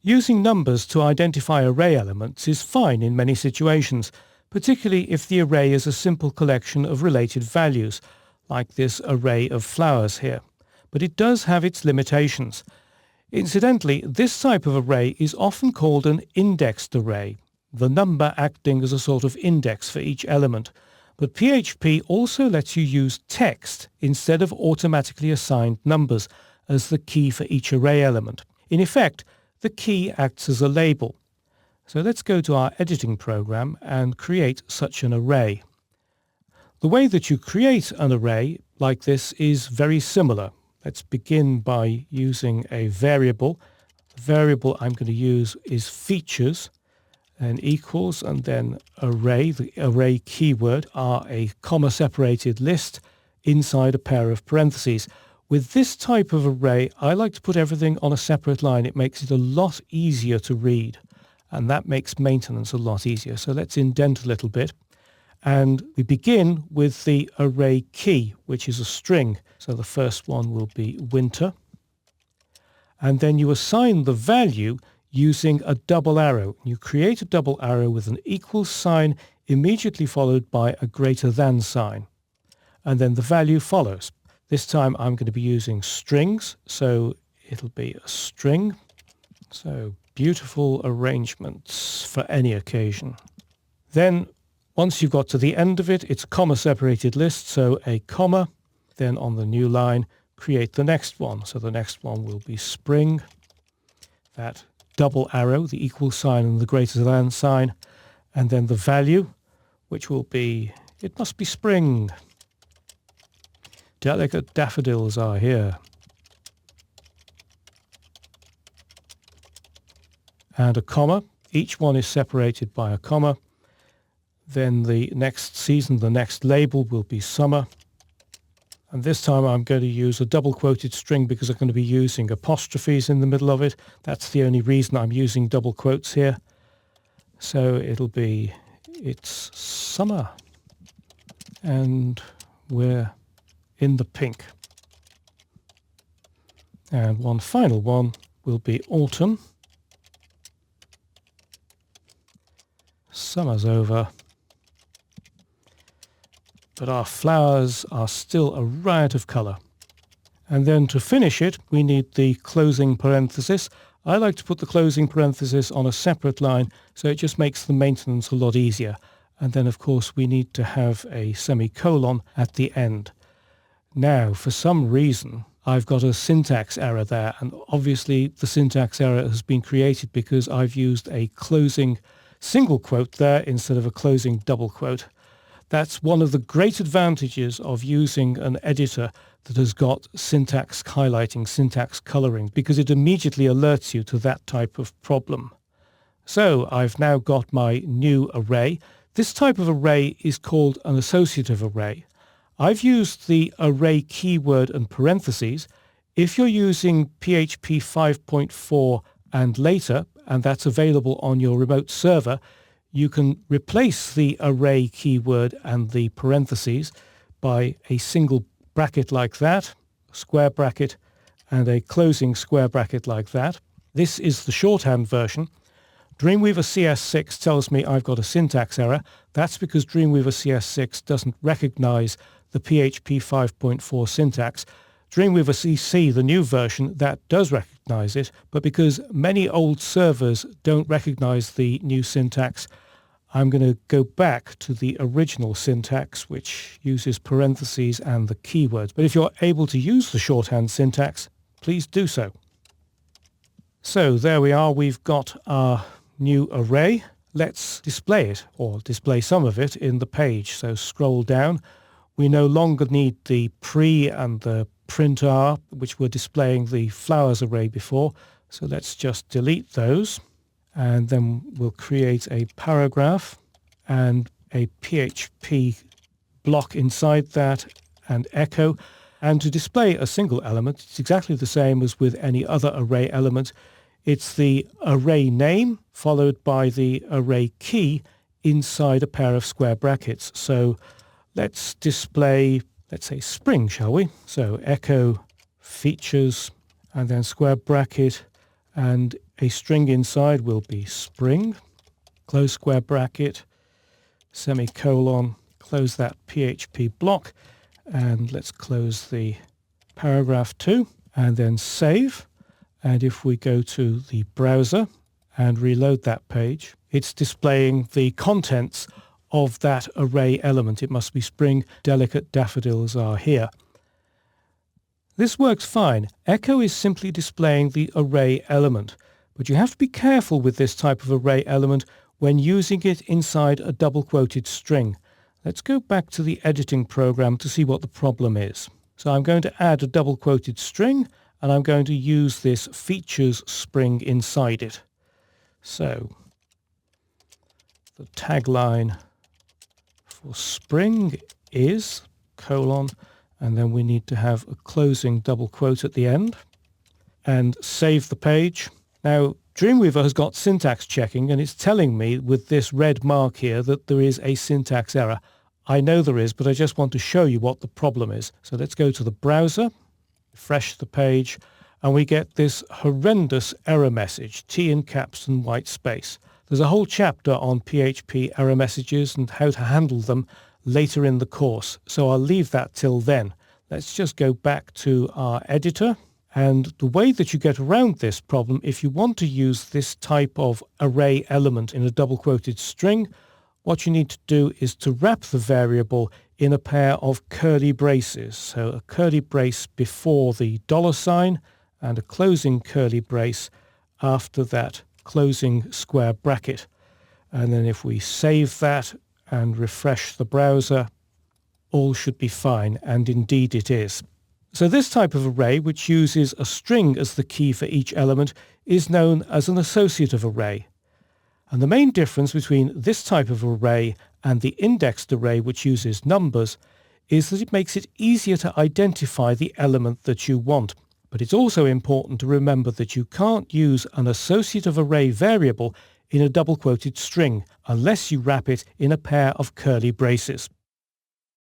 Using numbers to identify array elements is fine in many situations, particularly if the array is a simple collection of related values, like this array of flowers here. But it does have its limitations. Incidentally, this type of array is often called an indexed array, the number acting as a sort of index for each element. But PHP also lets you use text instead of automatically assigned numbers as the key for each array element. In effect, the key acts as a label. So let's go to our editing program and create such an array. The way that you create an array like this is very similar. Let's begin by using a variable. The variable I'm going to use is features and equals and then array. The array keyword are a comma separated list inside a pair of parentheses. With this type of array, I like to put everything on a separate line. It makes it a lot easier to read, and that makes maintenance a lot easier. So let's indent a little bit. And we begin with the array key, which is a string. So the first one will be winter. And then you assign the value using a double arrow. You create a double arrow with an equal sign immediately followed by a greater than sign. And then the value follows. This time I'm going to be using strings, so it'll be a string. So beautiful arrangements for any occasion. Then once you've got to the end of it, it's a comma separated list, so a comma. Then on the new line, create the next one. So the next one will be spring. That double arrow, the equal sign and the greater than sign. And then the value, which will be, it must be spring. Delicate daffodils are here. And a comma. Each one is separated by a comma. Then the next season, the next label will be summer. And this time I'm going to use a double quoted string because I'm going to be using apostrophes in the middle of it. That's the only reason I'm using double quotes here. So it'll be, it's summer. And we're in the pink. And one final one will be autumn. Summer's over. But our flowers are still a riot of colour. And then to finish it, we need the closing parenthesis. I like to put the closing parenthesis on a separate line, so it just makes the maintenance a lot easier. And then, of course, we need to have a semicolon at the end. Now, for some reason, I've got a syntax error there, and obviously the syntax error has been created because I've used a closing single quote there instead of a closing double quote. That's one of the great advantages of using an editor that has got syntax highlighting, syntax coloring, because it immediately alerts you to that type of problem. So I've now got my new array. This type of array is called an associative array. I've used the array keyword and parentheses. If you're using PHP 5.4 and later, and that's available on your remote server, you can replace the array keyword and the parentheses by a single bracket like that, a square bracket, and a closing square bracket like that. This is the shorthand version. Dreamweaver CS6 tells me I've got a syntax error. That's because Dreamweaver CS6 doesn't recognize the PHP 5.4 syntax. Dreamweaver CC, the new version, that does recognize it, but because many old servers don't recognize the new syntax, I'm going to go back to the original syntax, which uses parentheses and the keywords. But if you're able to use the shorthand syntax, please do so. So there we are. We've got our new array. Let's display it, or display some of it, in the page. So scroll down. We no longer need the pre and the print r, which were displaying the flowers array before. So let's just delete those. And then we'll create a paragraph and a PHP block inside that and echo. And to display a single element, it's exactly the same as with any other array element. It's the array name followed by the array key inside a pair of square brackets. So let's display, let's say spring, shall we? So echo features and then square bracket, and a string inside will be spring, close square bracket, semicolon, close that PHP block, and let's close the paragraph too, and then save. And if we go to the browser and reload that page, it's displaying the contents of that array element. It must be spring, delicate daffodils are here. This works fine. Echo is simply displaying the array element, but you have to be careful with this type of array element when using it inside a double-quoted string. Let's go back to the editing program to see what the problem is. So I'm going to add a double-quoted string, and I'm going to use this features spring inside it. So the tagline for spring is colon, and then we need to have a closing double quote at the end, and save the page. Now Dreamweaver has got syntax checking, and it's telling me with this red mark here that there is a syntax error. I know there is, but I just want to show you what the problem is. So let's go to the browser, refresh the page, and we get this horrendous error message, T in caps and white space. There's a whole chapter on PHP error messages and how to handle them later in the course, so I'll leave that till then. Let's just go back to our editor, and the way that you get around this problem, if you want to use this type of array element in a double quoted string, what you need to do is to wrap the variable in a pair of curly braces. So a curly brace before the $sign and a closing curly brace after that closing square bracket. And then if we save that and refresh the browser, all should be fine, and indeed it is. So this type of array, which uses a string as the key for each element, is known as an associative array. And the main difference between this type of array and the indexed array, which uses numbers, is that it makes it easier to identify the element that you want. But it's also important to remember that you can't use an associative array variable in a double-quoted string unless you wrap it in a pair of curly braces.